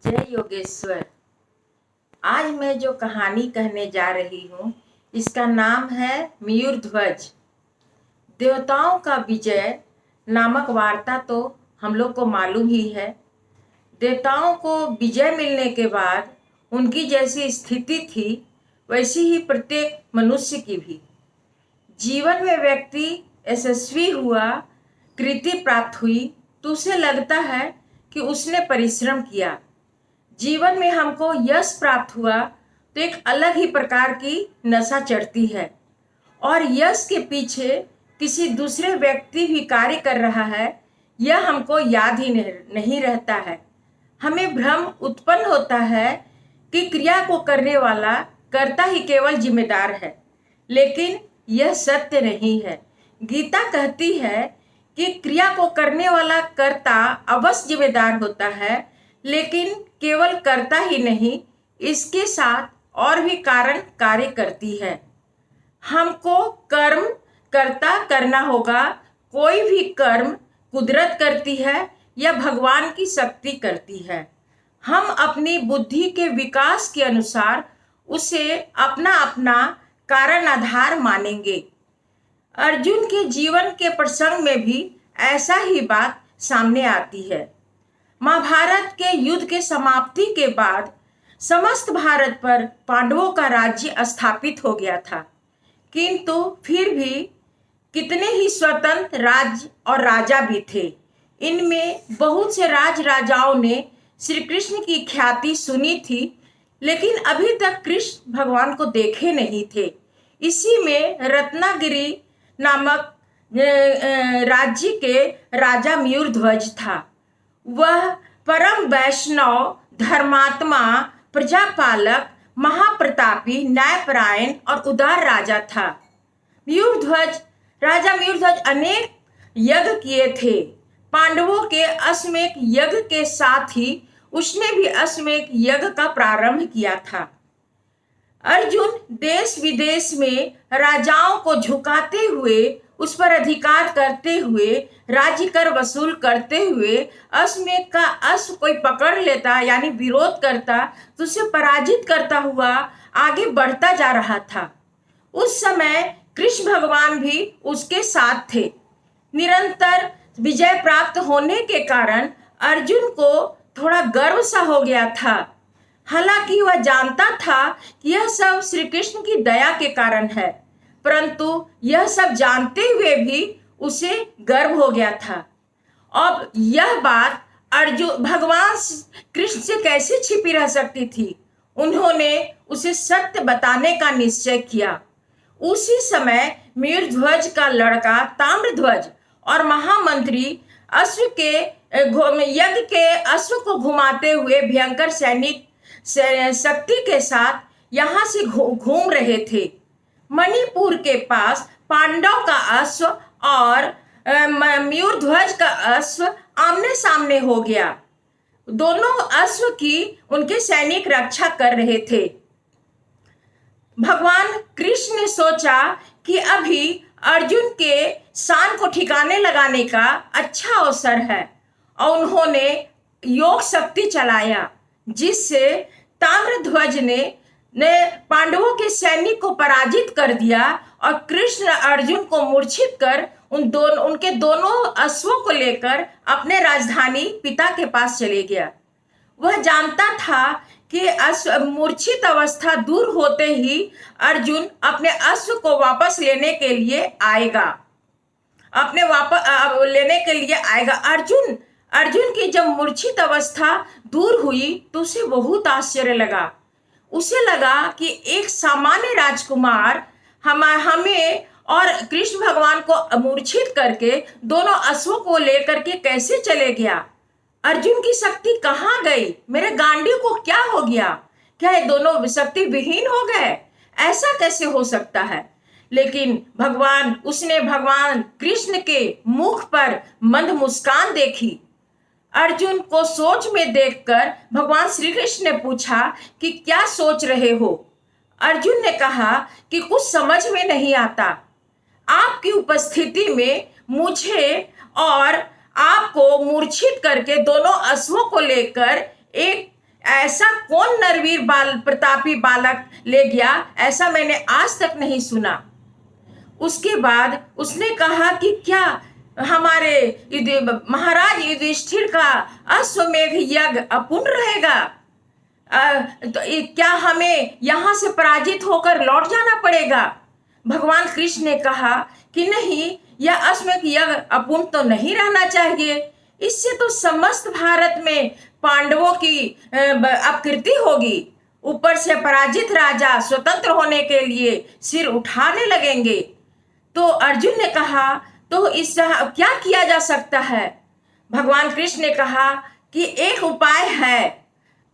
जय योगेश्वर। आज मैं जो कहानी कहने जा रही हूँ इसका नाम है मयूर ध्वज। देवताओं का विजय नामक वार्ता तो हम लोग को मालूम ही है। देवताओं को विजय मिलने के बाद उनकी जैसी स्थिति थी वैसी ही प्रत्येक मनुष्य की भी। जीवन में व्यक्ति यशस्वी हुआ, कृति प्राप्त हुई तो उसे लगता है कि उसने परिश्रम किया। जीवन में हमको यश प्राप्त हुआ तो एक अलग ही प्रकार की नशा चढ़ती है और यश के पीछे किसी दूसरे व्यक्ति भी कार्य कर रहा है यह हमको याद ही नहीं रहता है। हमें भ्रम उत्पन्न होता है कि क्रिया को करने वाला कर्ता ही केवल जिम्मेदार है, लेकिन यह सत्य नहीं है। गीता कहती है कि क्रिया को करने वाला कर्ता अवश्य जिम्मेदार होता है, लेकिन केवल कर्ता ही नहीं, इसके साथ और भी कारण कार्य करती है। हमको कर्म कर्ता करना होगा। कोई भी कर्म कुदरत करती है या भगवान की शक्ति करती है। हम अपनी बुद्धि के विकास के अनुसार उसे अपना अपना कारण आधार मानेंगे। अर्जुन के जीवन के प्रसंग में भी ऐसा ही बात सामने आती है। महाभारत के युद्ध के समाप्ति के बाद समस्त भारत पर पांडवों का राज्य स्थापित हो गया था, किंतु फिर भी कितने ही स्वतंत्र राज्य और राजा भी थे। इनमें बहुत से राजाओं ने श्री कृष्ण की ख्याति सुनी थी, लेकिन अभी तक कृष्ण भगवान को देखे नहीं थे। इसी में रत्नागिरी नामक राज्य के राजा मयूर ध्वज था। वह परम वैष्णव, धर्मात्मा, प्रजापालक, महाप्रतापी, न्यायपरायण और उदार राजा था। राजा मयूर ध्वज अनेक यज्ञ किए थे। पांडवों के अश्वमेध यज्ञ के साथ ही उसने भी अश्वमेध यज्ञ का प्रारंभ किया था। अर्जुन देश विदेश में राजाओं को झुकाते हुए, उस पर अधिकार करते हुए, राज्य कर वसूल करते हुए अश्वमेध का अश्व कोई पकड़ लेता यानी विरोध करता तो उसे पराजित करता हुआ आगे बढ़ता जा रहा था। उस समय कृष्ण भगवान भी उसके साथ थे। निरंतर विजय प्राप्त होने के कारण अर्जुन को थोड़ा गर्व सा हो गया था। हालांकि वह जानता था कि यह सब श्री कृष्ण की दया के कारण है, परंतु यह सब जानते हुए भी उसे गर्व हो गया था। अब यह बात अर्जुन भगवान कृष्ण से कैसे छिपी रह सकती थी? उन्होंने उसे सत्य बताने का निश्चय किया। उसी समय मयूर ध्वज का लड़का ताम्रध्वज और महामंत्री अश्व के यज्ञ के अश्व को घुमाते हुए भयंकर सैनिक शक्ति के साथ यहाँ से घूम रहे थे। मणिपुर के पास पांडव का अश्व और मयूर ध्वज का अश्व आमने सामने हो गया। दोनों अश्व की उनके सैनिक रक्षा कर रहे थे। भगवान कृष्ण ने सोचा कि अभी अर्जुन के शान को ठिकाने लगाने का अच्छा अवसर है और उन्होंने योग शक्ति चलाया, जिससे ताम्रध्वज ने पांडवों के सैनिक को पराजित कर दिया और कृष्ण अर्जुन को मूर्छित कर उनके दोनों अश्वों को लेकर अपने राजधानी पिता के पास चले गया। वह जानता था कि मूर्छित अवस्था दूर होते ही अर्जुन अपने अश्व को वापस लेने के लिए आएगा। अर्जुन की जब मूर्छित अवस्था दूर हुई तो उसे बहुत आश्चर्य लगा। उसे लगा कि एक सामान्य राजकुमार हमें और कृष्ण भगवान को मूर्छित करके दोनों अश्वों को लेकर के कैसे चले गया? अर्जुन की शक्ति कहाँ गई? मेरे गांडी को क्या हो गया? क्या ये दोनों शक्ति विहीन हो गए? ऐसा कैसे हो सकता है? लेकिन उसने भगवान कृष्ण के मुख पर मंद मुस्कान देखी। अर्जुन को सोच में देखकर भगवान श्री कृष्ण ने पूछा कि क्या सोच रहे हो? अर्जुन ने कहा कि कुछ समझ में नहीं आता। आपकी उपस्थिति में मुझे और आपको मूर्छित करके दोनों अश्वों को लेकर एक ऐसा कौन नरवीर बाल प्रतापी बालक ले गया, ऐसा मैंने आज तक नहीं सुना। उसके बाद उसने कहा कि क्या हमारे महाराज युधिष्ठिर का अश्वमेध यज्ञ अपूर्ण रहेगा? क्या हमें यहाँ से पराजित होकर लौट जाना पड़ेगा? भगवान कृष्ण ने कहा कि नहीं, यह अश्वमेध यज्ञ अपूर्ण तो नहीं रहना चाहिए। इससे तो समस्त भारत में पांडवों की अपकीर्ति होगी। ऊपर से पराजित राजा स्वतंत्र होने के लिए सिर उठाने लगेंगे। तो अर्जुन ने कहा, तो इस क्या किया जा सकता है? भगवान कृष्ण ने कहा कि एक उपाय है।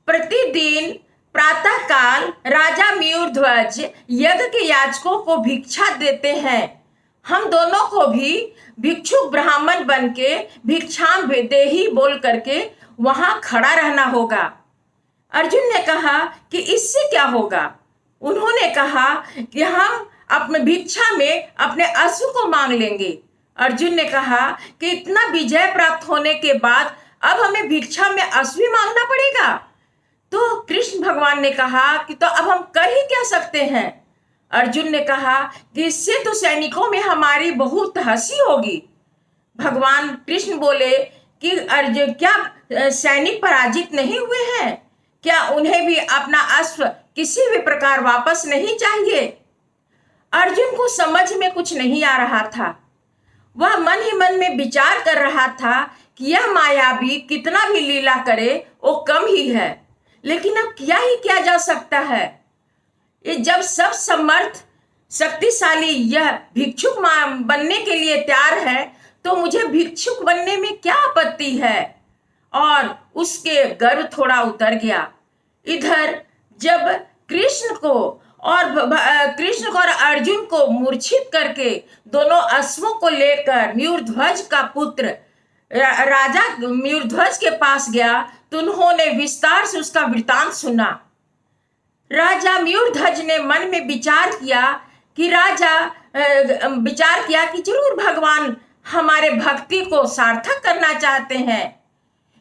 प्रतिदिन प्रातः काल राजा मयूरध्वज यज्ञ के याचकों को भिक्षा देते हैं। हम दोनों को भी भिक्षुक ब्राह्मण बन के भिक्षाम देही बोल करके वहां खड़ा रहना होगा। अर्जुन ने कहा कि इससे क्या होगा? उन्होंने कहा कि हम अपने भिक्षा में अपने अश्व को मांग लेंगे। अर्जुन ने कहा कि इतना विजय प्राप्त होने के बाद अब हमें भिक्षा में अश्व मांगना पड़ेगा? तो कृष्ण भगवान ने कहा कि तो अब हम कर ही क्या सकते हैं? अर्जुन ने कहा कि इससे तो सैनिकों में हमारी बहुत हंसी होगी। भगवान कृष्ण बोले कि अर्जुन, क्या सैनिक पराजित नहीं हुए हैं? क्या उन्हें भी अपना अश्व किसी भी प्रकार वापस नहीं चाहिए? अर्जुन को समझ में कुछ नहीं आ रहा था। वह मन ही मन में विचार कर रहा था कि यह मायावी कितना भी लीला करे वो कम ही है, लेकिन अब क्या ही किया जा सकता है। ये जब सब समर्थ शक्तिशाली यह भिक्षुक बनने के लिए तैयार है, तो मुझे भिक्षुक बनने में क्या आपत्ति है? और उसके गर्व थोड़ा उतर गया। इधर जब कृष्ण को और अर्जुन को मूर्छित करके दोनों अश्वों को लेकर मयूरध्वज का पुत्र राजा मयूरध्वज के पास गया, तो उन्होंने विस्तार से उसका वृतांत सुना। राजा मयूरध्वज ने मन में विचार किया कि जरूर भगवान हमारे भक्ति को सार्थक करना चाहते हैं।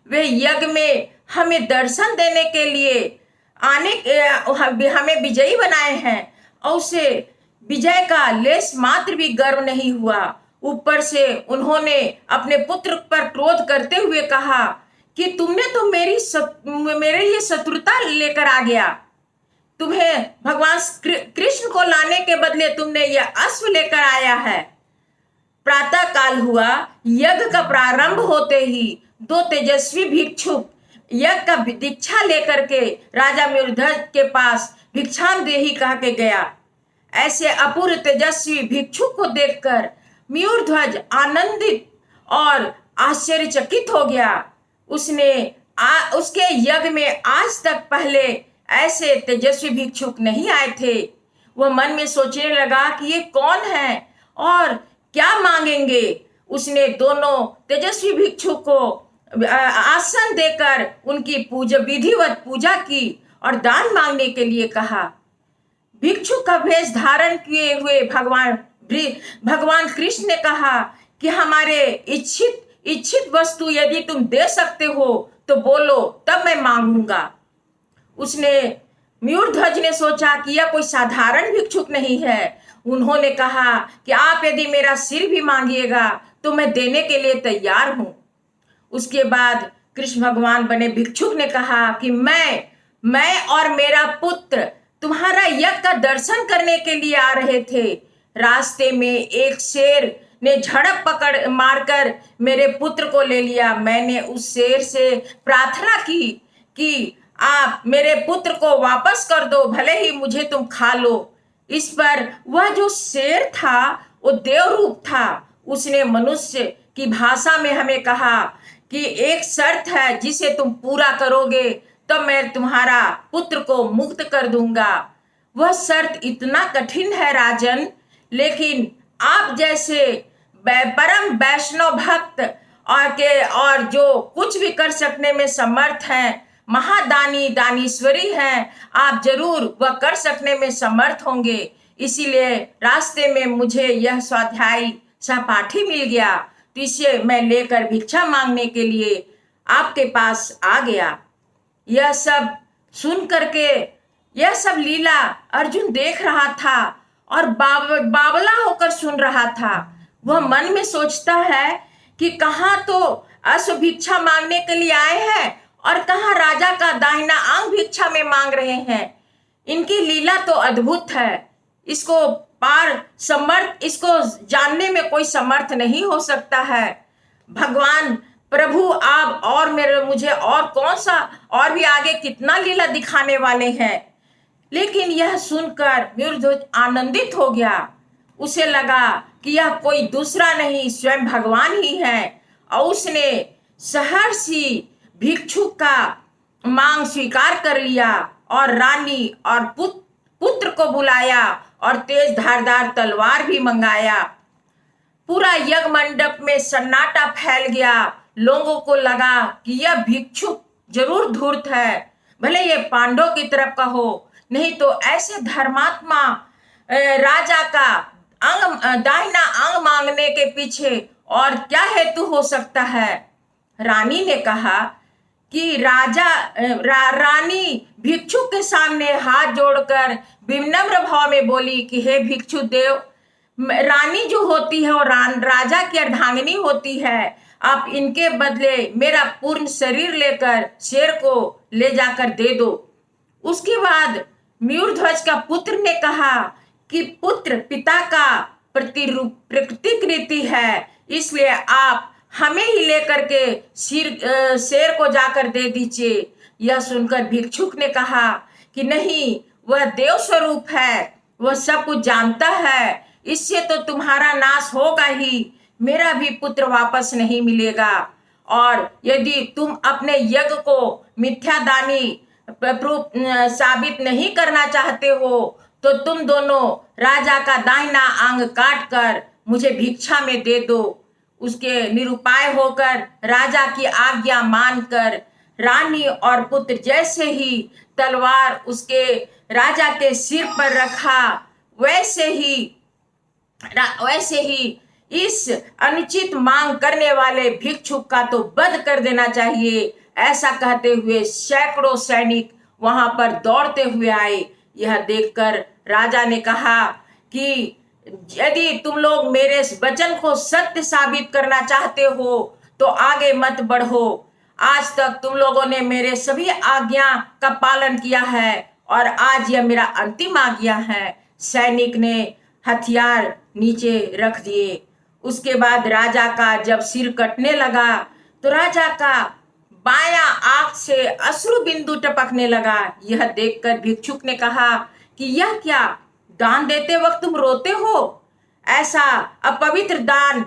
वे यज्ञ में हमें दर्शन देने के लिए हमें विजयी बनाए हैं, और उसे विजय का लेस मात्र भी गर्व नहीं हुआ। ऊपर से उन्होंने अपने पुत्र पर क्रोध करते हुए कहा कि तुमने तो मेरे लिए शत्रुता लेकर आ गया। तुम्हें भगवान कृष्ण को लाने के बदले तुमने यह अश्व लेकर आया है। प्रातः काल हुआ। यज्ञ का प्रारंभ होते ही दो तेजस्वी भिक्षुक यज्ञ का दीक्षा लेकर के राजा मयूरध्वज के पास भिक्षाम देही कह के गया। ऐसे अपूर्व तेजस्वी भिक्षुक को देखकर मयूरध्वज आनंदित और आश्चर्यचकित हो गया। उसके यज्ञ में आज तक पहले ऐसे तेजस्वी भिक्षुक नहीं आए थे। वह मन में सोचने लगा कि ये कौन है और क्या मांगेंगे। उसने दोनों तेजस्वी भिक्षुक को आसन देकर उनकी विधिवत पूजा की और दान मांगने के लिए कहा। भिक्षु का भेष धारण किए हुए भगवान कृष्ण ने कहा कि हमारे इच्छित वस्तु यदि तुम दे सकते हो तो बोलो, तब मैं मांगूंगा। मयूरध्वज ने सोचा कि यह कोई साधारण भिक्षुक नहीं है। उन्होंने कहा कि आप यदि मेरा सिर भी मांगिएगा तो मैं देने के लिए तैयार हूं। उसके बाद कृष्ण भगवान बने भिक्षुक ने कहा कि मैं और मेरा पुत्र तुम्हारा यज्ञ का दर्शन करने के लिए आ रहे थे। रास्ते में एक शेर ने झड़प मारकर मेरे पुत्र को ले लिया। मैंने उस शेर से प्रार्थना की कि आप मेरे पुत्र को वापस कर दो, भले ही मुझे तुम खा लो। इस पर वह जो शेर था वो देव रूप था। उसने मनुष्य की भाषा में हमें कहा कि एक शर्त है, जिसे तुम पूरा करोगे तो मैं तुम्हारा पुत्र को मुक्त कर दूंगा। वह शर्त इतना कठिन है राजन, लेकिन आप जैसे परम वैष्णव भक्त और जो कुछ भी कर सकने में समर्थ हैं, महादानी दानीश्वरी हैं, आप जरूर वह कर सकने में समर्थ होंगे। इसीलिए रास्ते में मुझे यह स्वाध्यायी सहपाठी मिल गया, तो इसे मैं लेकर भिक्षा मांगने के लिए आपके पास आ गया। यह सब सुन करके यह सब लीला अर्जुन देख रहा था और बावला होकर सुन रहा था। वह मन में सोचता है कि कहाँ तो अश्व भिक्षा मांगने के लिए आए हैं और कहाँ राजा का दाहिना अंग भिक्षा में मांग रहे हैं। इनकी लीला तो अद्भुत है। इसको जानने में कोई समर्थ नहीं हो सकता है। भगवान प्रभु आप और मुझे और कौन सा और भी आगे कितना लीला दिखाने वाले हैं। लेकिन यह सुनकर मयूरध्वज आनंदित हो गया। उसे लगा कि यह कोई दूसरा नहीं स्वयं भगवान ही है और उसने सहर्षी भिक्षु का मांग स्वीकार कर लिया और रानी और पुत्र को बुलाया और तेज धारदार तलवार भी मंगाया। पूरा यज्ञ मंडप में सन्नाटा फैल गया। लोगों को लगा कि यह भिक्षु जरूर धूर्त है, भले ये पांडवों की तरफ का हो, नहीं तो ऐसे धर्मात्मा राजा का दाहिना अंग मांगने के पीछे और क्या हेतु हो सकता है। रानी ने कहा कि रानी भिक्षु के सामने हाथ जोड़कर विनम्र भाव में बोली कि हे भिक्षु देव, रानी जो होती है और राजा की अर्धांगिनी होती है, आप इनके बदले मेरा पूर्ण शरीर लेकर शेर को ले जाकर दे दो। उसके बाद मयूरध्वज का पुत्र ने कहा कि पुत्र पिता का प्रतिकृति है, इसलिए आप हमें ही लेकर के शेर को जाकर दे दीजिए। यह सुनकर भिक्षुक ने कहा कि नहीं, वह देव स्वरूप है, वह सब कुछ जानता है, इससे तो तुम्हारा नाश होगा ही, मेरा भी पुत्र वापस नहीं मिलेगा। और यदि तुम अपने यज्ञ को मिथ्यादानी साबित नहीं करना चाहते हो तो तुम दोनों राजा का दाहिना अंग काट कर मुझे भिक्षा में दे दो। उसके निरुपाय होकर राजा की आज्ञा मानकर रानी और पुत्र जैसे ही तलवार उसके राजा के सिर पर रखा, वैसे ही इस अनुचित मांग करने वाले भिक्षुक का तो वध कर देना चाहिए। ऐसा कहते हुए सैकड़ों सैनिक वहां पर दौड़ते हुए आए। यह देखकर राजा ने कहा कि यदि तुम लोग मेरे इस वचन को सत्य साबित करना चाहते हो तो आगे मत बढ़ो। आज तक तुम लोगों ने मेरे सभी आज्ञा का पालन किया है और आज यह मेरा अंतिम आज्ञा है। सैनिक ने हथियार नीचे रख दिए। उसके बाद राजा का जब सिर कटने लगा तो राजा का बायां आंख से अश्रु बिंदु टपकने लगा। यह देखकर भिक्षुक ने कहा कि यह क्या, दान देते वक्त तुम रोते हो? ऐसा अपवित्र दान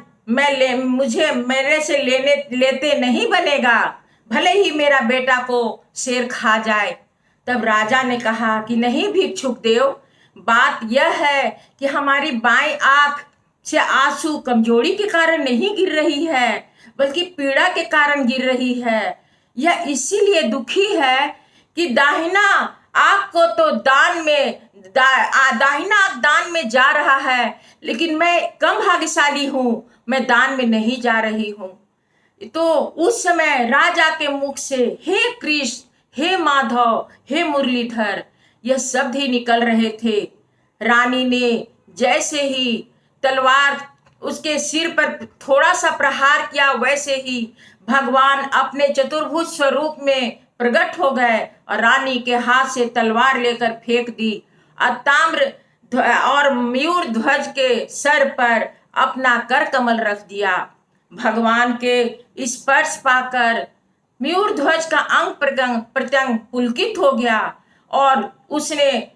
मुझे मेरे से लेते नहीं बनेगा, भले ही मेरा बेटा को शेर खा जाए। तब राजा ने कहा कि नहीं भिक्षुक देव, बात यह है कि हमारी बाईं आंख से आंसू कमजोरी के कारण नहीं गिर रही है, बल्कि पीड़ा के कारण गिर रही है। यह इसीलिए दुखी है कि दाहिना आंख को तो दाहिना आंख दान में जा रहा है, लेकिन मैं कम भाग्यशाली हूँ, मैं दान में नहीं जा रही हूँ। तो उस समय राजा के मुख से हे कृष्ण, हे माधव, हे मुरलीधर, यह शब्द ही निकल रहे थे। रानी ने जैसे ही तलवार उसके सिर पर थोड़ा सा प्रहार किया, वैसे ही भगवान अपने चतुर्भुज स्वरूप में प्रकट हो गए और रानी के हाथ से तलवार लेकर फेंक दी और मयूरध्वज के सर पर अपना कर कमल रख दिया। भगवान के स्पर्श पाकर मयूरध्वज का अंग प्रत्यंग पुलकित हो गया और उसने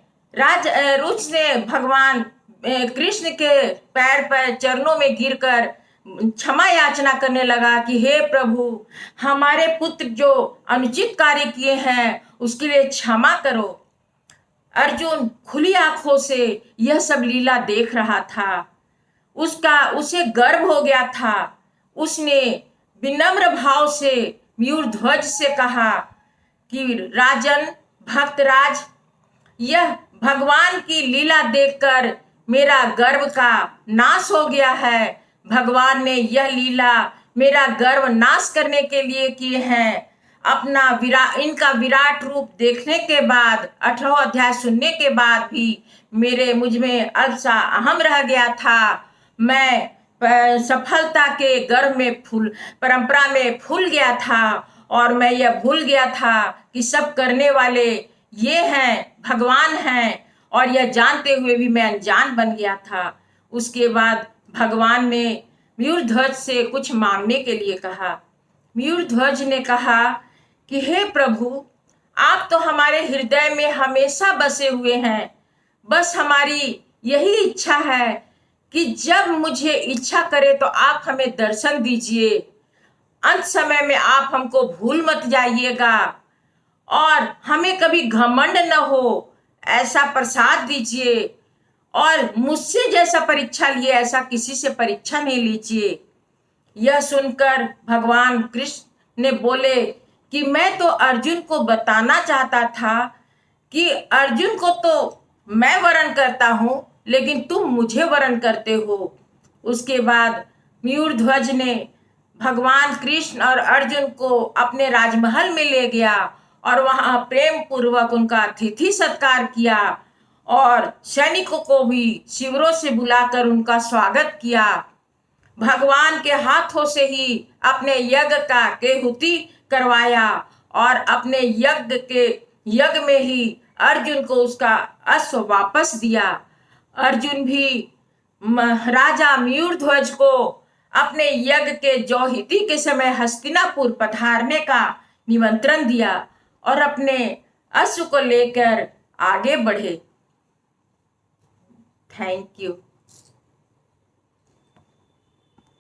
भगवान कृष्ण के पैर पर चरणों में गिरकर क्षमा याचना करने लगा कि हे प्रभु, हमारे पुत्र जो अनुचित कार्य किए हैं उसके लिए क्षमा करो। अर्जुन खुली आंखों से यह सब लीला देख रहा था। उसे गर्व हो गया था। उसने विनम्र भाव से मयूरध्वज से कहा कि राजन भक्तराज, यह भगवान की लीला देखकर मेरा गर्व का नाश हो गया है। भगवान ने यह लीला मेरा गर्व नाश करने के लिए किए हैं। इनका विराट रूप देखने के बाद, 18वां अध्याय सुनने के बाद भी मुझ में अल्प सा अहम रह गया था। मैं सफलता के गर्भ में परंपरा में फूल गया था और मैं यह भूल गया था कि सब करने वाले ये हैं, भगवान हैं, और यह जानते हुए भी मैं अनजान बन गया था। उसके बाद भगवान ने मयूरध्वज से कुछ मांगने के लिए कहा। मयूरध्वज ने कहा कि हे प्रभु, आप तो हमारे हृदय में हमेशा बसे हुए हैं। बस हमारी यही इच्छा है कि जब मुझे इच्छा करे तो आप हमें दर्शन दीजिए। अंत समय में आप हमको भूल मत जाइएगा और हमें कभी घमंड न हो, ऐसा प्रसाद दीजिए। और मुझसे जैसा परीक्षा लिए ऐसा किसी से परीक्षा नहीं लीजिए। यह सुनकर भगवान कृष्ण ने बोले कि मैं तो अर्जुन को बताना चाहता था कि अर्जुन को तो मैं वरण करता हूं, लेकिन तुम मुझे वरण करते हो। उसके बाद मयूरध्वज ने भगवान कृष्ण और अर्जुन को अपने राजमहल में ले गया और वहां प्रेम पूर्वक उनका अतिथि सत्कार किया और सैनिकों को भी शिविरों से बुलाकर उनका स्वागत किया। भगवान के हाथों से ही अपने यज्ञ का केहुति करवाया और अपने यज्ञ में ही अर्जुन को उसका अश्व वापस दिया। अर्जुन भी राजा मयूरध्वज को अपने यज्ञ के जोहिती के समय हस्तिनापुर पधारने का निमंत्रण दिया और अपने अश्व को लेकर आगे बढ़े। Thank you.